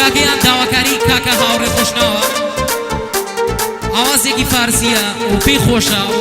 براگەیان داواکاری کاکە هاوڕێ خۆشناوە ئاوازێکی فارسیە و پێی خۆشە و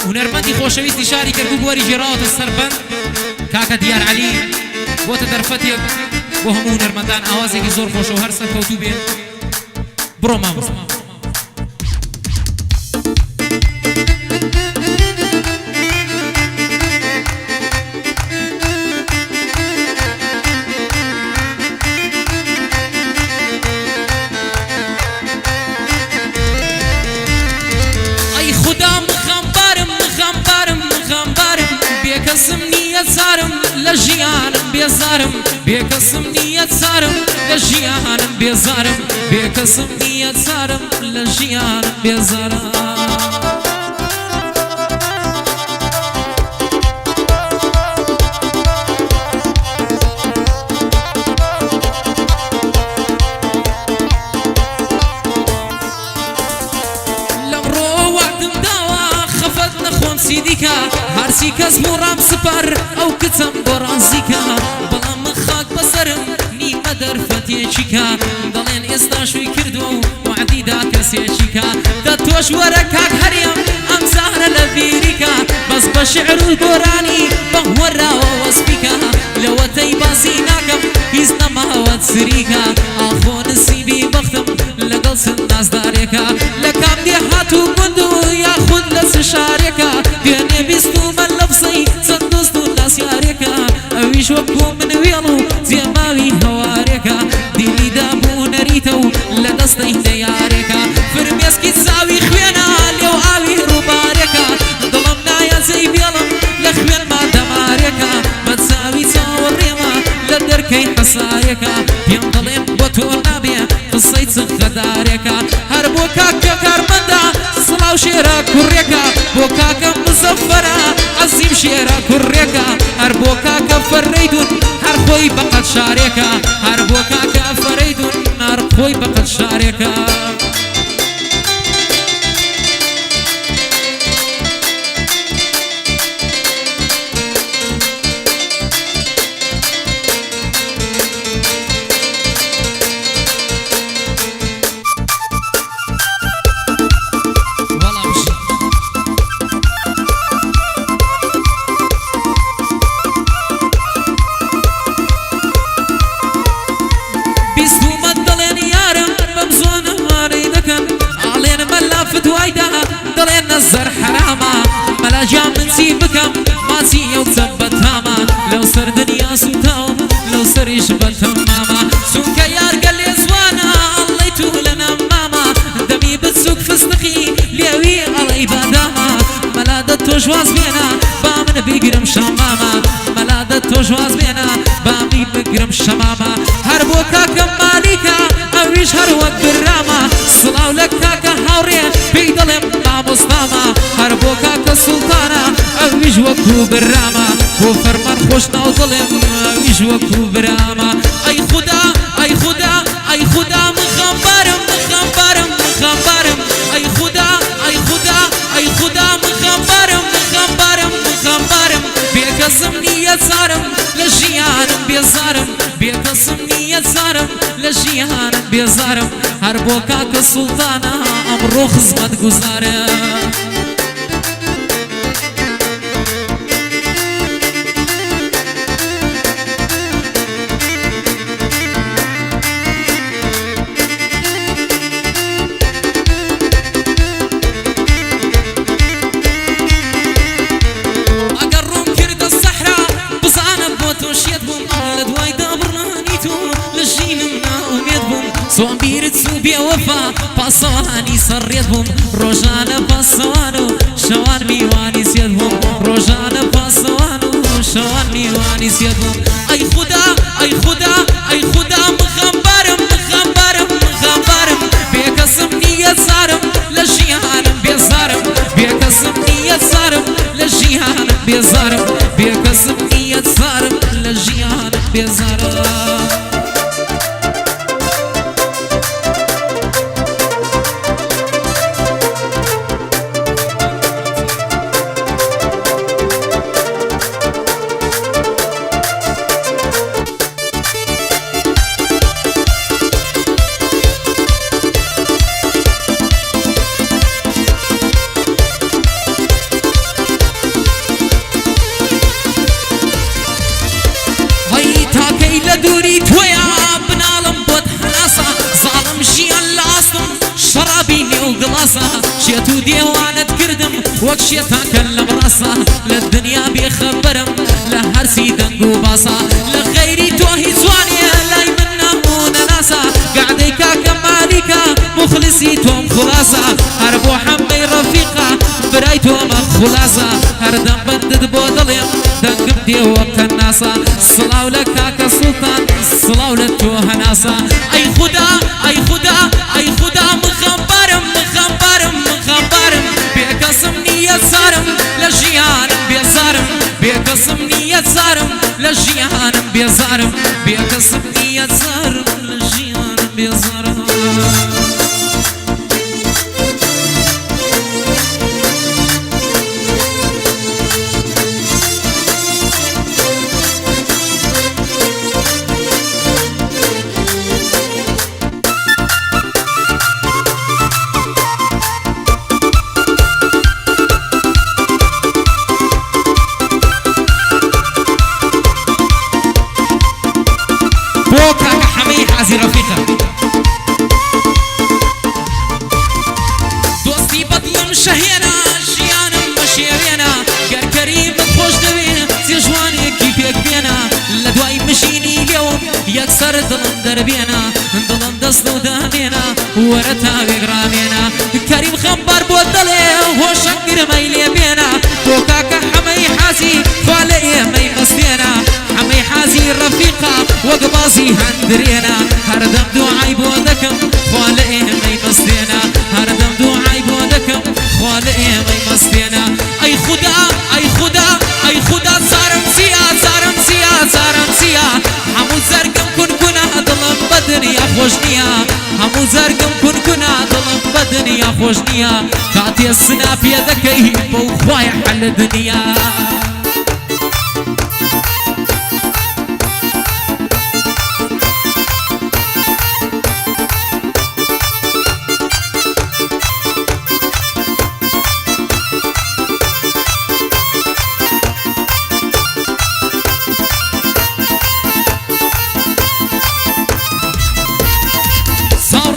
هونەرمەندی خۆشەویستی شاری کردو بوەری ژێراوەتە سەربەند کاکە دیار عەلی بۆتە دەرفەتێک بۆ هەموو هونەرمەندان ئاوازێکی زۆر خۆشە و هەر سەرکەوتوو بێ بڕۆ مامۆستا بێکەسم نییە چارم لە ژیانم بێزارم بێکەسم نییە چارم لە ژیانم بێزارم بێکەسم نییە چارم لە ژیانم بێزارم سیدیکە هەرچی کەس بۆ ڕام سپەر ئەو کچەم بۆ ڕازیکە بەڵام من خاک بەسەرم نیمە دەرفەتێکیکە دەڵێن ئێستا شووی کردووە و وعدیدا کەسێکیکە دە تۆش وەرە کاک هەرێم ئەم زارە لە بیریکە بەس بە شعر و گۆرانی بەهوەراوە وەسپیکە لەوەتەی باسی ناکەم هیچ نەماوە سریکە ئاخۆ نسیبی بەختم لەگەڵ چەند نازدارێکە لە کام دێهات و گوند و یاخود لە چ شارێکە دوێنێ بیستومە لە قسەی چەند دۆست و ناسیارێکە ئەویش وەکو من وێڵ و جێماوی هەوارێکە دیلیدا بوو نەریتە و لە دەستەی دەیارێکە فرمێسکی چاوی خوێنە لێو ئاوی ڕووبارێکە دڵم نایە جێی بێڵم لە خوێنما دەمارێکە بە چاوی چاوەڕێمە لە دەرکەی حەسارێکە پێم دەڵێن بۆ تۆ نابێ قسەی چ خەدارێکە هەر بۆ کاکە کارمەندە سڵاو شێرە کوڕێکە بۆ کاکە مزەفەرە عەزیم شێرە کوڕێکە هەر بۆ کاکە فەرەیدون هەر خۆی بەقەد شارێکە هەر بۆ کاکە فەرەیدون هەر خۆی بەقەد شارێکە دڵێن نەزەر حرامە مەلاجا من چی بکەم ماچی ئەو چەند بەتامە لەو سەر دنیا سوتاوم لەو سەریش بەتەمامە چونکە یارگە لێ زوانە ئەڵەی تو لە نەمامە دەمی بچووک فستقی لێوی ئەڵەی بادامە مەلادە تۆش واز بێنە با من بیگرم شەمامە مەلادە تۆش واز بێنە با من بگرم شەمامە هەر بۆ کاکە مالیکە ئەویش هەر وەک برامە سڵاو لە کاکە هاوڕێ پێی دەڵێم مامۆستامە هەر بۆ کاکە سوڵتانە ئەویش وەکو برامە بۆ فەرمان خۆش ناو دڵێم ئەویش وەکو برامە ئەی خودا ئەی خودا ئەی خودا مخەمبارم مخەمبارم مخەمبارم ئەی خودا ئەی خودا ئەی خودا مخەمبارم مخەمبارم مخەمبارم بێکەسم نییە چارم لە ژیانم بێزارم بێکەسم نییە چارم لە ژیانم بێزارم هەر بۆ کاکە سوڵتانە ئەمڕۆ خزمەت گوزارە ئەگەر ڕووم کردە سەحرا بزانم بۆ تۆ شێت بووم لە دوای دابڕانی تۆ لە ژینم ناومێت بووم سۆم بیرت چوو بێوەفا پاسەوانی سەرڕێت بووم ڕۆژانە پاسەوان و شەوان میوانی سێت بووم ڕۆژانە پاسەوان و شەوان میوانی سێت بووم ئەی خودا ئەی خودا ئەی خودا مخەمبارم مخەمبارم مخەمبارم بێکەسم نییە چارم لە ژیانم بێزارم بێکەسم نییە چارم لە ژیانم بێزارم بێکەسم نییە چارم لە ژیانم بێزارم ئەی لە دووری تۆیە بناڵم بۆت هەناسە زاڵم ژیان لە ئاستم شەڕابی نێو گڵاسە شێت و دێوانت کردم وەک شێتاکە لەم ڕاستە لە دنیا بێخەبەرم لە هەرسی دەنگ و باسە لە غەیری تۆ هیچ جوانێ لای من نەمونە ناسە گعدەی کاکە مالیکە مخلصی تۆم خلاصە هەر بۆ حەمەی ڕەفیقە برای تۆمە خلاصە هەردەم بەندت بۆ دڵێم دەنگم دێوە کەناسە سڵاو لە کاکە سوڵتان سڵاو لە تۆ هەناسە ئەی خودا ئەی خودا ئەی خودا مخەمبارم مخەمبارم مخەمبارم بێکەسم نییە زارم لە ژیانم بێزارم بێکەسم نییە زارم لە ژیانم بێزارم بێکەسم نییە زارم لە ژیانم بێزارم بۆ کاکە حەمەی حازی ڕەفیقە دۆستی بەدڵم شەهێنە ژیانم بە شێوێنە گەر کەریمت خۆش دەوێ جێژوانێکی پێک بێنە لە دوای مژینی لێوم یەکسەر دڵم دەربێنە دڵم دەست و دامێنە وەرە تاوێک ڕامێنە کەریم خەمبار بۆ دڵێ هۆشە گرمەی لێ بێنە بۆ کاکە حەمەی حازی خوا لە ئێمەی مەستێنە حەمەی حازی ڕەفیقە وەک بازی هەندرێنە هەردەم دوعای بۆ دەکەم خوا لە ئێمەی مەستێنە هەردەم دوعای بۆ دەکەم خوا لە ئێمەی مەستێنە ئەی خودا ئەی خودا ئەی خودا زارم چیە زارم چیە زارم چیە هەموو زەرگم کونکونە دڵم بە دنیا خۆش نییە هەموو زەرگم کونکونە دڵم بە دنیا خۆش نییە کاتێ سنا پێ دەکەی بەو خوایە حەل دنیا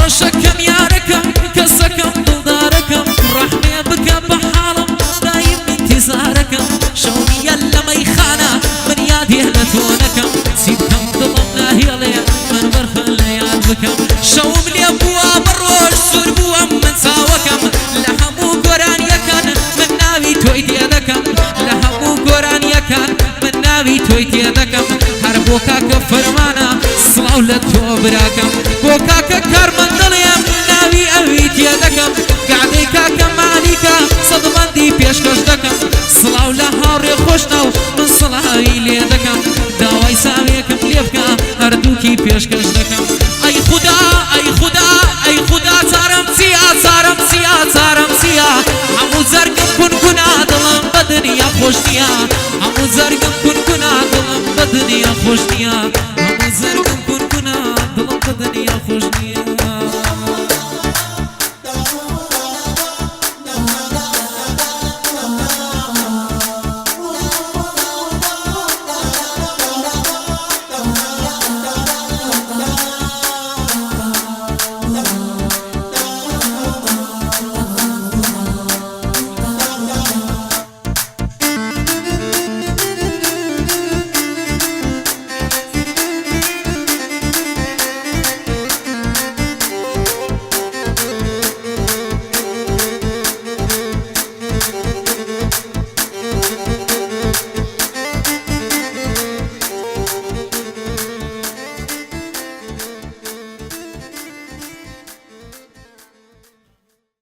ڕەشەکەم یارەکەم کەسەکەم دڵدارەکەم ڕەحمێ بکە بە حاڵم دایم ئینتیزارەکەم شەومیە لە مەیخانە من یادێ لە تۆ نەکەم چی بکەم دڵم ناهێڵێ من بەرخە لە یاد بکەم شەوم لێ بووە بەڕۆژ سوور بووەم من چاوەکەم لە هەموو گۆرانیەکان من ناوی تۆی تێ دەکەم لە هەموو گۆرانیەکان من ناوی تۆی تێ دەکەم هەر بۆ کاکە فەرمانە سڵاو لە تۆ براکەم بۆ کاکە کارمەندڵێم ناوی ئەوی تێ دەکەم گعدەی کاکە مالیکە سەدمەندی پێشکەش دەکەم سڵاو لە هاوڕێ خۆشنە و من سڵاوی لێ دەکەم داوای ساوێکم لێ بکە هەردووکی پێشکەش دەکەم ئەی خودا ئەی خودا ئەی خودا چارەم چیە چارەم چیە چارەم چیە هەموو زەرگم کونکونە دڵم بە دنیا خۆش نییە هەموو زەرگم کونکونە دڵم بە دنیا خۆش نییە هەموو زەرگم کونکونە دڵم بە دنیا خۆش نییە